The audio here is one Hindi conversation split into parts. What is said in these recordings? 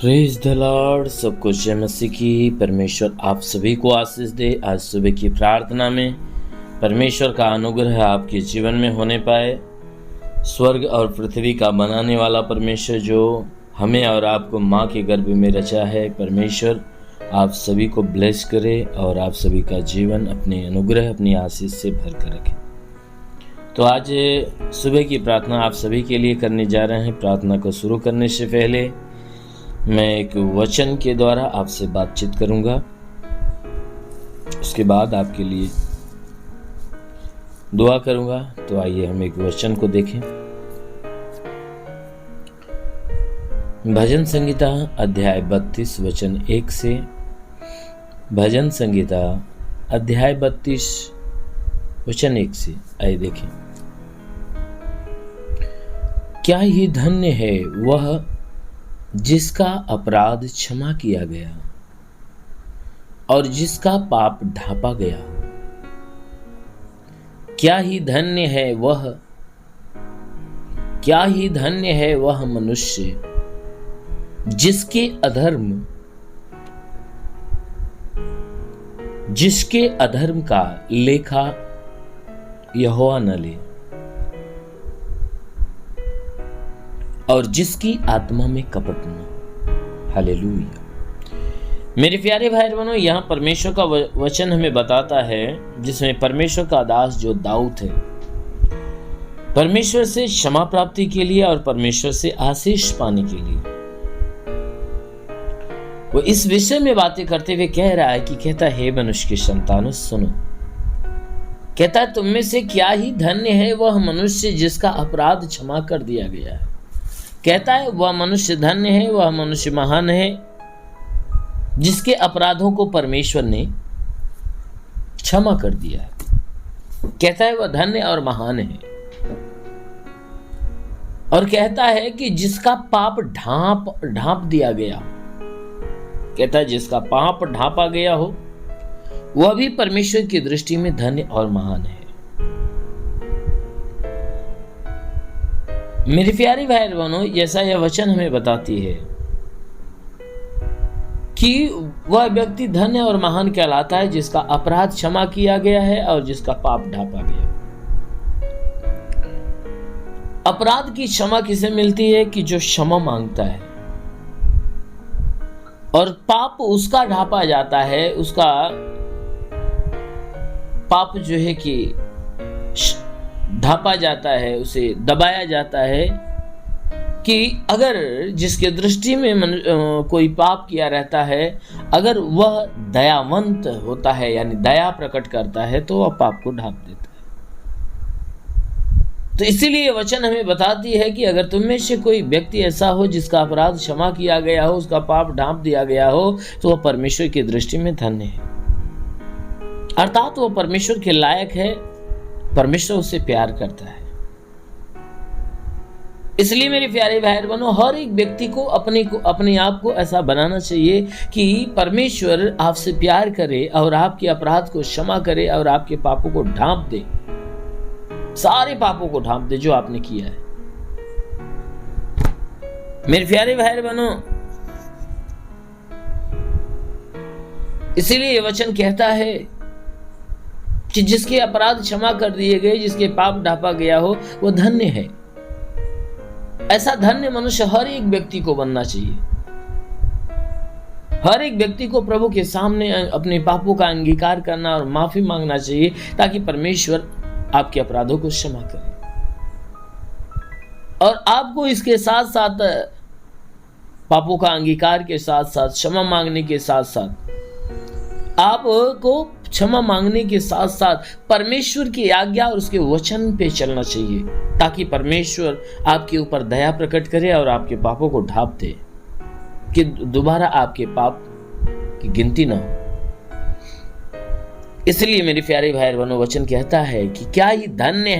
Praise the Lord. सबको जय मसीह की। परमेश्वर आप सभी को आशीष दे। आज सुबह की प्रार्थना में परमेश्वर का अनुग्रह आपके जीवन में होने पाए। स्वर्ग और पृथ्वी का बनाने वाला परमेश्वर जो हमें और आपको माँ के गर्भ में रचा है, परमेश्वर आप सभी को ब्लेस करे और आप सभी का जीवन अपने अनुग्रह अपनी आशीष से भर कर रखे। तो आज सुबह की प्रार्थना आप सभी के लिए करने जा रहे हैं। प्रार्थना को शुरू करने से पहले मैं एक वचन के द्वारा आपसे बातचीत करूंगा, उसके बाद आपके लिए दुआ करूंगा। तो आइए हम एक वचन को देखें। भजन संगीता अध्याय 32 वचन 1 से। भजन संगीता अध्याय 32 वचन 1 से आइए देखें। क्या ही धन्य है वह जिसका अपराध क्षमा किया गया और जिसका पाप ढांपा गया। क्या ही धन्य है वह मनुष्य जिसके अधर्म का लेखा यहोवा न ले और जिसकी आत्मा में कपट न। हालेलुया। मेरे प्यारे भाई बहनों, यहाँ परमेश्वर का वचन हमें बताता है, जिसमें परमेश्वर का दास जो दाऊद है, परमेश्वर से क्षमा प्राप्ति के लिए और परमेश्वर से आशीष पाने के लिए वो इस विषय में बातें करते हुए कह रहा है कि कहता है, हे मनुष्य की संतानों सुनो। कहता है, तुम में से क्या ही धन्य है वह मनुष्य जिसका अपराध क्षमा कर दिया गया है। कहता है, वह मनुष्य धन्य है, वह मनुष्य महान है जिसके अपराधों को परमेश्वर ने क्षमा कर दिया है। कहता है, वह धन्य और महान है। और कहता है कि जिसका पाप ढांप दिया गया। कहता है, जिसका पाप ढांपा गया हो वह भी परमेश्वर की दृष्टि में धन्य और महान है। मेरे प्यारे भाई बहनों, जैसा यह वचन हमें बताती है कि वह व्यक्ति धन्य और महान कहलाता है जिसका अपराध क्षमा किया गया है और जिसका पाप ढांपा गया। अपराध की क्षमा किसे मिलती है? कि जो क्षमा मांगता है। और पाप उसका ढांपा जाता है, उसका पाप जो है कि ढांपा जाता है, उसे दबाया जाता है। कि अगर जिसके दृष्टि में कोई पाप किया रहता है, अगर वह दयावंत होता है यानी दया प्रकट करता है, तो वह पाप को ढांप देता है। तो इसीलिए वचन हमें बताती है कि अगर तुम में से कोई व्यक्ति ऐसा हो जिसका अपराध क्षमा किया गया हो, उसका पाप ढांप दिया गया हो, तो वह परमेश्वर की दृष्टि में धन्य है। अर्थात वह परमेश्वर के लायक है, परमेश्वर उससे प्यार करता है। इसलिए मेरे प्यारे भाई बहनों, हर एक व्यक्ति को अपने आप को ऐसा बनाना चाहिए कि परमेश्वर आपसे प्यार करे और आपके अपराध को क्षमा करे और आपके पापों को ढांप दे, सारे पापों को ढांप दे जो आपने किया है। मेरे प्यारे भाई बहनों, इसीलिए ये वचन कहता है कि जिसके अपराध क्षमा कर दिए गए, जिसके पाप ढांपा गया हो, वो धन्य है। ऐसा धन्य मनुष्य हर एक व्यक्ति को बनना चाहिए। हर एक व्यक्ति को प्रभु के सामने अपने पापों का अंगीकार करना और माफी मांगना चाहिए, ताकि परमेश्वर आपके अपराधों को क्षमा करे। और आपको इसके साथ साथ, पापों का अंगीकार के साथ साथ, क्षमा मांगने के साथ साथ, आपको क्षमा मांगने के साथ साथ परमेश्वर की आज्ञा और उसके वचन पे चलना चाहिए, ताकि परमेश्वर आपके ऊपर दया प्रकट करे और आपके पापों को ढांप दे, कि दोबारा आपके पाप की गिनती ना हो। इसलिए मेरे प्यारे भाई बहनों, वचन कहता है कि क्या ही धन्य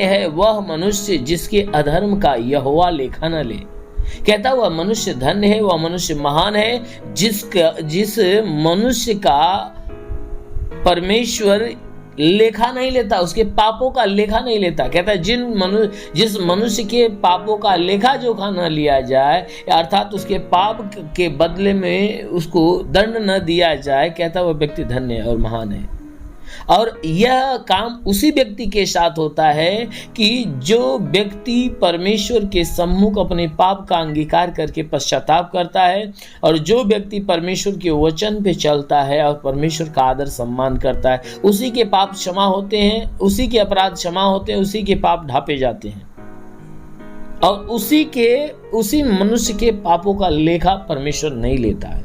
है वह मनुष्य जिसके अधर्म का यहोवा लेखा न ले। कहता वह मनुष्य धन्य है, वह मनुष्य महान है जिस मनुष्य का परमेश्वर लेखा नहीं लेता, उसके पापों का लेखा नहीं लेता। कहता है जिस मनुष्य के पापों का लेखा जोखा न लिया जाए, अर्थात उसके पाप के बदले में उसको दंड न दिया जाए, कहता है वह व्यक्ति धन्य है और महान है। और यह काम उसी व्यक्ति के साथ होता है कि जो व्यक्ति परमेश्वर के सम्मुख अपने पाप का अंगीकार करके पश्चाताप करता है, और जो व्यक्ति परमेश्वर के वचन पे चलता है और परमेश्वर का आदर सम्मान करता है, उसी के पाप क्षमा होते हैं, उसी के अपराध क्षमा होते हैं, उसी के पाप ढांपे जाते हैं, और उसी मनुष्य के पापों का लेखा परमेश्वर नहीं लेता है।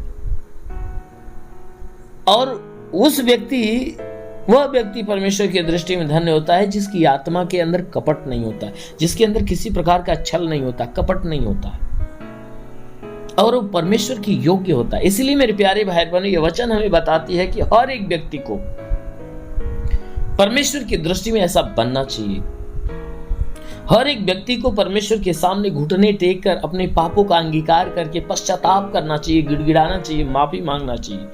और वह व्यक्ति परमेश्वर की दृष्टि में धन्य होता है जिसकी आत्मा के अंदर कपट नहीं होता है, जिसके अंदर किसी प्रकार का छल नहीं होता, कपट नहीं होता है, और वो परमेश्वर की योग्य होता है। इसलिए मेरे प्यारे भाई बहनों, यह वचन हमें बताती है कि हर एक व्यक्ति को परमेश्वर की दृष्टि में ऐसा बनना चाहिए। हर एक व्यक्ति को परमेश्वर के सामने घुटने टेक कर अपने पापों का अंगीकार करके पश्चाताप करना चाहिए, गिड़गिड़ाना चाहिए, माफी मांगना चाहिए।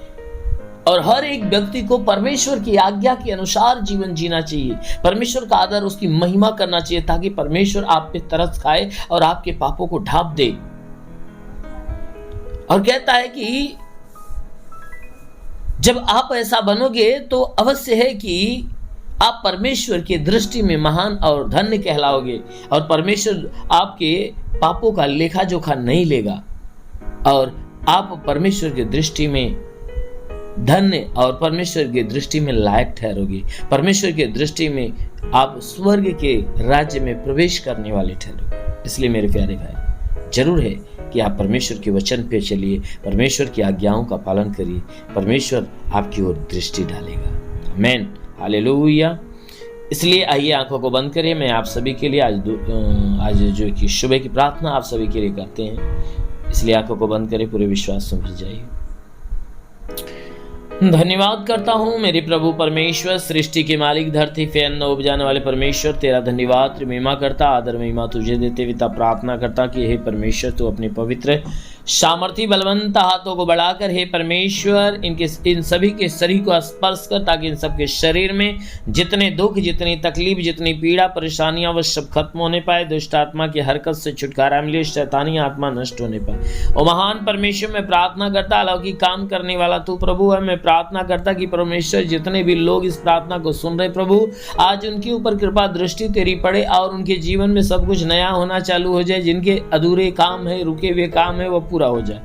और हर एक व्यक्ति को परमेश्वर की आज्ञा के अनुसार जीवन जीना चाहिए, परमेश्वर का आदर, उसकी महिमा करना चाहिए, ताकि परमेश्वर आप पे तरस खाए और आपके पापों को ढांप दे। और कहता है कि जब आप ऐसा बनोगे तो अवश्य है कि आप परमेश्वर की दृष्टि में महान और धन्य कहलाओगे, और परमेश्वर आपके पापों का लेखा जोखा नहीं लेगा, और आप परमेश्वर की दृष्टि में धन्य और परमेश्वर की दृष्टि में लायक ठहरोगे। परमेश्वर की दृष्टि में आप स्वर्ग के राज्य में प्रवेश करने वाले ठहरोगे। इसलिए मेरे प्यारे भाई, जरूर है कि आप परमेश्वर के वचन पे चलिए, परमेश्वर की आज्ञाओं का पालन करिए, परमेश्वर आपकी ओर दृष्टि डालेगा। आमीन, हालेलुया। इसलिए आइए आंखों को बंद करिए। मैं आप सभी के लिए आज जो कि सुबह की प्रार्थना आप सभी के लिए करते हैं, इसलिए आंखों को बंद करें, पूरे विश्वास से भर जाइए। धन्यवाद करता हूँ मेरे प्रभु परमेश्वर, सृष्टि के मालिक, धरती पे अन्न उपजाने वाले परमेश्वर, तेरा धन्यवाद महिमा करता, आदर महिमा तुझे देते पिता प्रार्थना करता कि हे परमेश्वर तू अपने पवित्र सामर्थी बलवंत हाथों को बढ़ाकर हे परमेश्वर इन सभी के शरीर को स्पर्श कर, ताकि इन सब के शरीर में जितने दुख, जितनी तकलीफ, जितनी पीड़ा परेशानियां वो सब खत्म होने पाए, दुष्ट आत्मा की हरकत से छुटकारा मिले, शैतानी आत्मा नष्ट होने पाए। और महान परमेश्वर मैं प्रार्थना करता, अलौकिक काम करने वाला तू प्रभु है। मैं प्रार्थना करता कि परमेश्वर जितने भी लोग इस प्रार्थना को सुन रहे प्रभु, आज उनके ऊपर कृपा दृष्टि तेरी पड़े और उनके जीवन में सब कुछ नया होना चालू हो जाए। जिनके अधूरे काम है, रुके हुए काम है, वो पूरा हो जाए।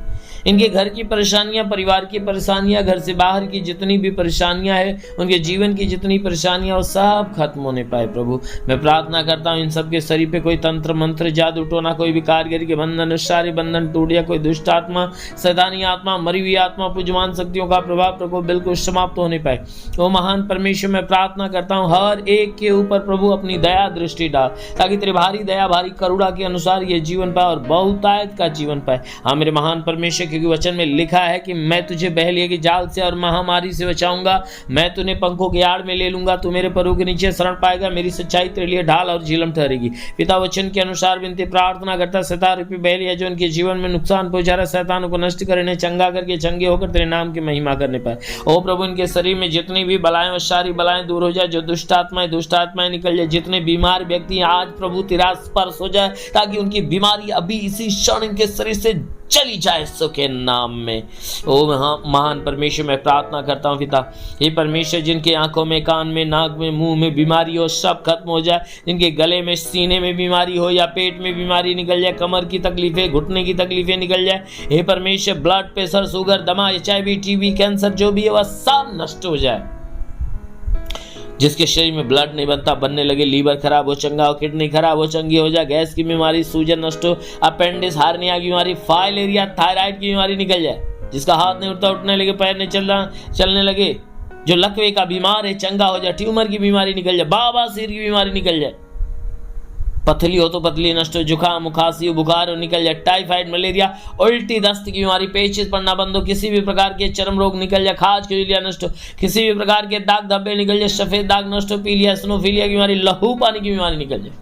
इनके घर की परेशानियां, परिवार की परेशानियां, घर से बाहर की जितनी भी परेशानियां हैं, उनके जीवन की जितनी परेशानियां, वो सब खत्म होने पाए प्रभु। मैं प्रार्थना करता हूं इन सब के शरीर पे कोई तंत्र मंत्र, जादू टोना, कोई भी कारीगरी के बंधन, सारे बंधन टूट गया। कोई दुष्ट आत्मा, शैतानी आत्मा, मरी हुई आत्मा, पुजमान शक्तियों का प्रभाव प्रभु बिल्कुल समाप्त होने पाए। ओ महान परमेश्वर मैं प्रार्थना करता हूँ हर एक के ऊपर प्रभु अपनी दया दृष्टि डाल, ताकि तेरे भारी दया, भारी करुणा के अनुसार ये जीवन पाए और बहुतायत का जीवन पाए। हाँ मेरे महान परमेश्वर, क्योंकि वचन में लिखा है कि मैं तुझे बहलिए की जाल से और महामारी से बचाऊंगा, मैं तुझे पंखों की आड़ में ले लूंगा, तू मेरे पैरों के नीचे शरण पाएगा, मेरी सच्चाई तेरे लिए ढाल और झिलम ठहरेगी। पिता वचन के अनुसार विनती प्रार्थना करता, शैतान रूपी बहलिया जो उनके जीवन में नुकसान पहुंचा रहा, शैतानों को नष्ट कर, इन्हें चंगा करके चंगे होकर तेरे नाम की महिमा करने पाए। ओ प्रभु इनके शरीर में जितनी भी बलाएं और सारी बलाएं दूर हो जाए, जो दुष्ट आत्माएं निकल जाए, जितने बीमार व्यक्ति आज प्रभु तेरा स्पर्श हो जाए, ताकि उनकी बीमारी अभी इसी क्षण इनके शरीर से चली जाए यीशु के नाम में। ओ महान परमेश्वर मैं प्रार्थना करता हूँ पिता, हे परमेश्वर जिनके आंखों में, कान में, नाक में, मुंह में बीमारी हो सब खत्म हो जाए। जिनके गले में, सीने में बीमारी हो या पेट में बीमारी निकल जाए, कमर की तकलीफें, घुटने की तकलीफें निकल जाए। हे परमेश्वर ब्लड प्रेशर, शुगर, दमा, HIV, TB, कैंसर जो भी है वह सब नष्ट हो जाए। जिसके शरीर में ब्लड नहीं बनता बनने लगे, लीवर खराब हो चंगा हो, किडनी खराब हो चंगी हो जाए, गैस की बीमारी, सूजन नष्ट हो, अपेंडिस, हार्निया की बीमारी, फाइलेरिया, थायराइड की बीमारी निकल जाए। जिसका हाथ नहीं उठता, उठने लगे, पैर नहीं चलने लगे, जो लकवे का बीमार है चंगा हो जाए, ट्यूमर की बीमारी निकल जाए, बवासीर की बीमारी निकल जाए, पथली हो तो पथली नष्ट हो, जुकाम, खांसी, बुखार हो निकल जाए, टाइफाइड, मलेरिया, उल्टी, दस्त की बीमारी, पेचिश पड़ना बंद हो, किसी भी प्रकार के चर्म रोग निकल जाए, खाज खुजलिया नष्ट हो, किसी भी प्रकार के दाग धब्बे निकल जाए, सफेद दाग नष्ट हो, पीलिया, स्नोफीलिया की बीमारी, लहू पानी की बीमारी निकल जाए।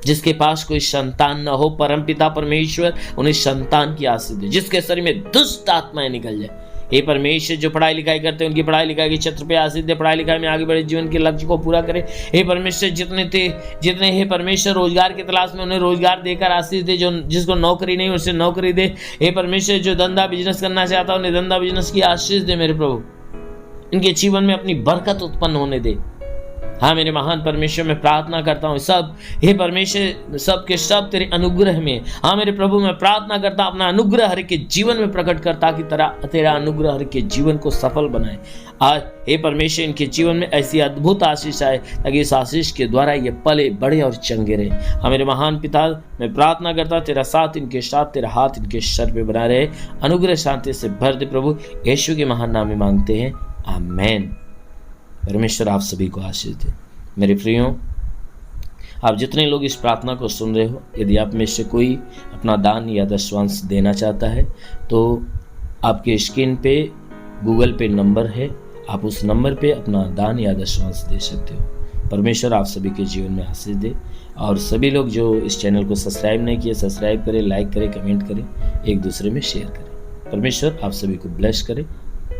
जिसके पास कोई संतान न हो, परमपिता परमेश्वर उन्हें संतान की आशीष दे। जिसके शरीर में दुष्ट आत्माएं निकल जाए, हे परमेश्वर, जो पढ़ाई लिखाई करते हैं उनकी पढ़ाई लिखाई के क्षेत्र पे आशीष दे, पढ़ाई लिखाई में आगे बढ़े, जीवन के लक्ष्य को पूरा करे। हे परमेश्वर, जितने हे परमेश्वर रोजगार की तलाश में, उन्हें रोजगार देकर आशीष दे। जो जिसको नौकरी नहीं उसे नौकरी दे। हे परमेश्वर, जो धंधा बिजनेस करना चाहता है उन्हें धंधा बिजनेस की आशीष दे मेरे प्रभु। इनके जीवन में अपनी बरकत उत्पन्न होने दे। हाँ मेरे महान परमेश्वर, मैं प्रार्थना करता हूँ सब, हे परमेश्वर, सब के सब तेरे अनुग्रह में, हाँ मेरे प्रभु, मैं प्रार्थना करता हूँ अपना अनुग्रह हर के जीवन में प्रकट कर, ताकि तेरा अनुग्रह हर के जीवन को सफल बनाए। आज हे परमेश्वर, इनके जीवन में ऐसी अद्भुत आशीष आए, ताकि इस आशीष के द्वारा ये पले बड़े और चंगे रहे। हाँ मेरे महान पिता, मैं प्रार्थना करता तेरा साथ इनके साथ, तेरा हाथ इनके सर पे बना रहे, अनुग्रह शांति से भर दे प्रभु। यीशु के महान नाम में मांगते हैं, आमेन। परमेश्वर आप सभी को आशीष दे। मेरे प्रियो, आप जितने लोग इस प्रार्थना को सुन रहे हो, यदि आप में से कोई अपना दान या दशवांश देना चाहता है तो आपके स्क्रीन पे गूगल पे नंबर है, आप उस नंबर पे अपना दान या दशवांश दे सकते हो। परमेश्वर आप सभी के जीवन में आशीष दे। और सभी लोग जो इस चैनल को सब्सक्राइब नहीं किए, सब्सक्राइब करें, लाइक करें, कमेंट करें, एक दूसरे में शेयर करें। परमेश्वर आप सभी को ब्लेस करे।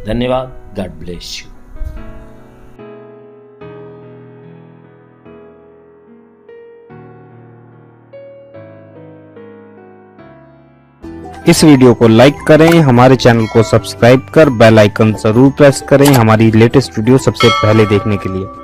धन्यवाद। God bless you. इस वीडियो को लाइक करें, हमारे चैनल को सब्सक्राइब कर बेल आइकन जरूर प्रेस करें हमारी लेटेस्ट वीडियो सबसे पहले देखने के लिए।